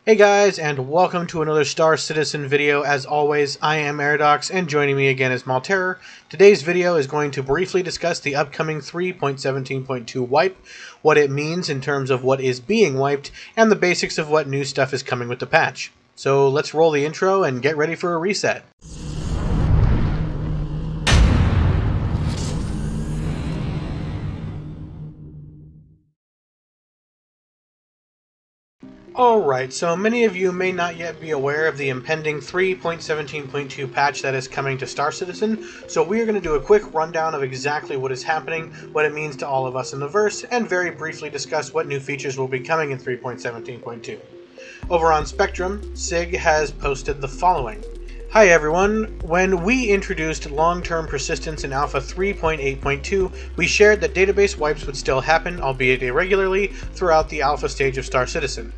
Hey guys, and welcome to another Star Citizen video. As always, I am AeroDox, and joining me again is Malt. Today's video is going to briefly discuss the upcoming 3.17.2 wipe, what it means in terms of what is being wiped, and the basics of what new stuff is coming with the patch. So let's roll the intro and get ready for a reset. Alright, so many of you may not yet be aware of the impending 3.17.2 patch that is coming to Star Citizen, so we are going to do a quick rundown of exactly what is happening, what it means to all of us in the verse, and very briefly discuss what new features will be coming in 3.17.2. Over on Spectrum, CIG has posted the following. Hi everyone, when we introduced long-term persistence in Alpha 3.8.2, we shared that database wipes would still happen, albeit irregularly, throughout the alpha stage of Star Citizen.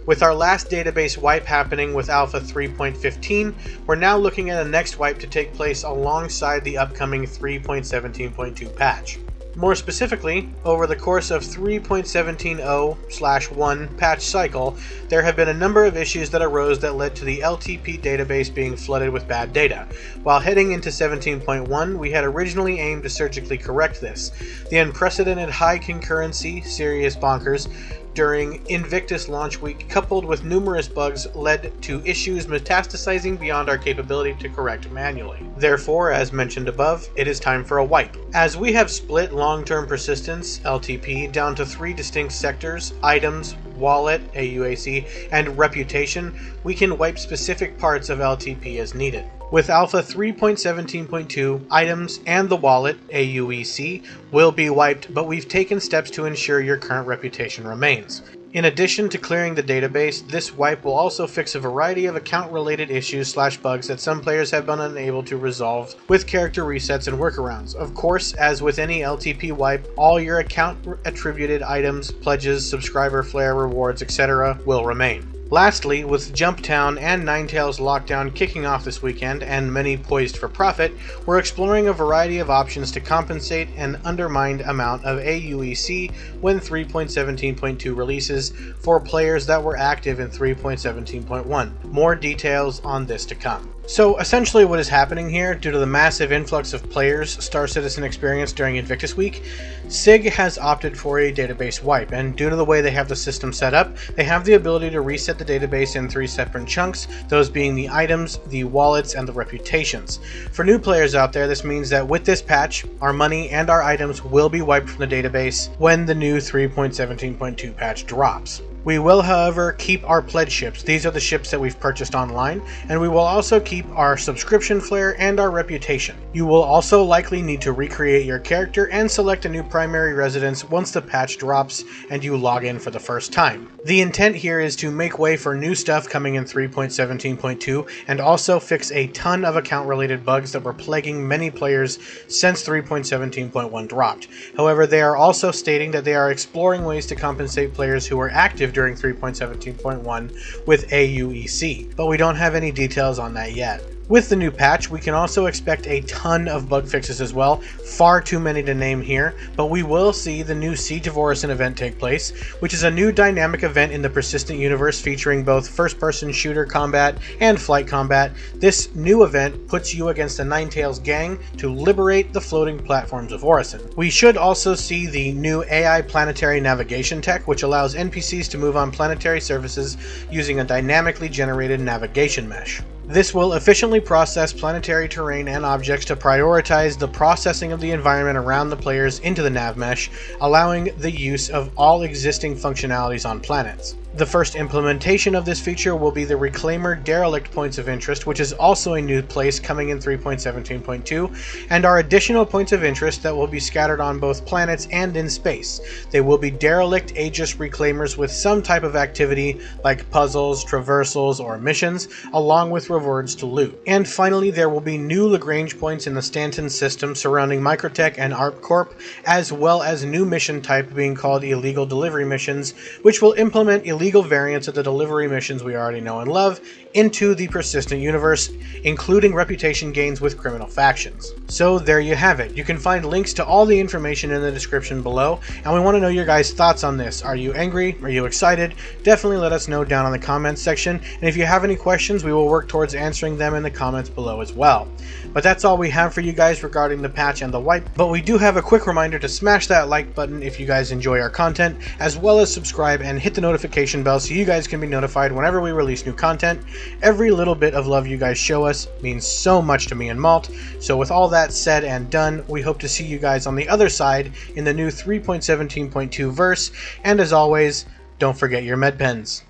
With our last database wipe happening with Alpha 3.15, we're now looking at a next wipe to take place alongside the upcoming 3.17.2 patch. More specifically, over the course of 3.17.0/1 patch cycle, there have been a number of issues that arose that led to the LTP database being flooded with bad data. While heading into 17.1, we had originally aimed to surgically correct this. The unprecedented high concurrency, serious bonkers, during Invictus launch week, coupled with numerous bugs, led to issues metastasizing beyond our capability to correct manually. Therefore, as mentioned above, it is time for a wipe. As we have split long-term persistence, LTP, down to 3 distinct sectors, items, wallet, AUAC, and reputation, we can wipe specific parts of LTP as needed. With Alpha 3.17.2, items and the wallet, AUEC, will be wiped, but we've taken steps to ensure your current reputation remains. In addition to clearing the database, this wipe will also fix a variety of account-related issues/bugs that some players have been unable to resolve with character resets and workarounds. Of course, as with any LTP wipe, all your account-attributed items, pledges, subscriber flare, rewards, etc. will remain. Lastly, with Jumptown and Ninetales Lockdown kicking off this weekend, and many poised for profit, we're exploring a variety of options to compensate an undermined amount of AUEC when 3.17.2 releases for players that were active in 3.17.1. More details on this to come. So essentially what is happening here, due to the massive influx of players Star Citizen experienced during Invictus Week, CIG has opted for a database wipe, and due to the way they have the system set up, they have the ability to reset the database in 3 separate chunks, those being the items, the wallets, and the reputations. For new players out there, this means that with this patch, our money and our items will be wiped from the database when the new 3.17.2 patch drops. We will, however, keep our pledge ships. These are the ships that we've purchased online, and we will also keep our subscription flare and our reputation. You will also likely need to recreate your character and select a new primary residence once the patch drops and you log in for the first time. The intent here is to make way for new stuff coming in 3.17.2 and also fix a ton of account-related bugs that were plaguing many players since 3.17.1 dropped. However, they are also stating that they are exploring ways to compensate players who were active during 3.17.1 with AUEC, but we don't have any details on that yet. With the new patch, we can also expect a ton of bug fixes as well, far too many to name here, but we will see the new Siege of Orison event take place, which is a new dynamic event in the Persistent universe featuring both first-person shooter combat and flight combat. This new event puts you against the Ninetales gang to liberate the floating platforms of Orison. We should also see the new AI planetary navigation tech, which allows NPCs to move on planetary surfaces using a dynamically generated navigation mesh. This will efficiently process planetary terrain and objects to prioritize the processing of the environment around the players into the nav mesh, allowing the use of all existing functionalities on planets. The first implementation of this feature will be the Reclaimer Derelict Points of Interest, which is also a new place coming in 3.17.2, and are additional points of interest that will be scattered on both planets and in space. They will be derelict Aegis Reclaimers with some type of activity like puzzles, traversals, or missions, along with rewards to loot. And finally, there will be new Lagrange points in the Stanton system surrounding Microtech and ARPCorp, as well as new mission type being called Illegal Delivery Missions, which will implement illegal illegal variants of the delivery missions we already know and love into the persistent universe, including reputation gains with criminal factions. So there you have it. You can find links to all the information in the description below, and we want to know your guys' thoughts on this. Are you angry? Are you excited? Definitely let us know down in the comments section, and if you have any questions, we will work towards answering them in the comments below as well. But that's all we have for you guys regarding the patch and the wipe, but we do have a quick reminder to smash that like button if you guys enjoy our content, as well as subscribe and hit the notification bell so you guys can be notified whenever we release new content. Every little bit of love you guys show us means so much to me and Malt. So with all that said and done, we hope to see you guys on the other side in the new 3.17.2 verse, and as always, don't forget your med pens.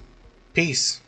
Peace.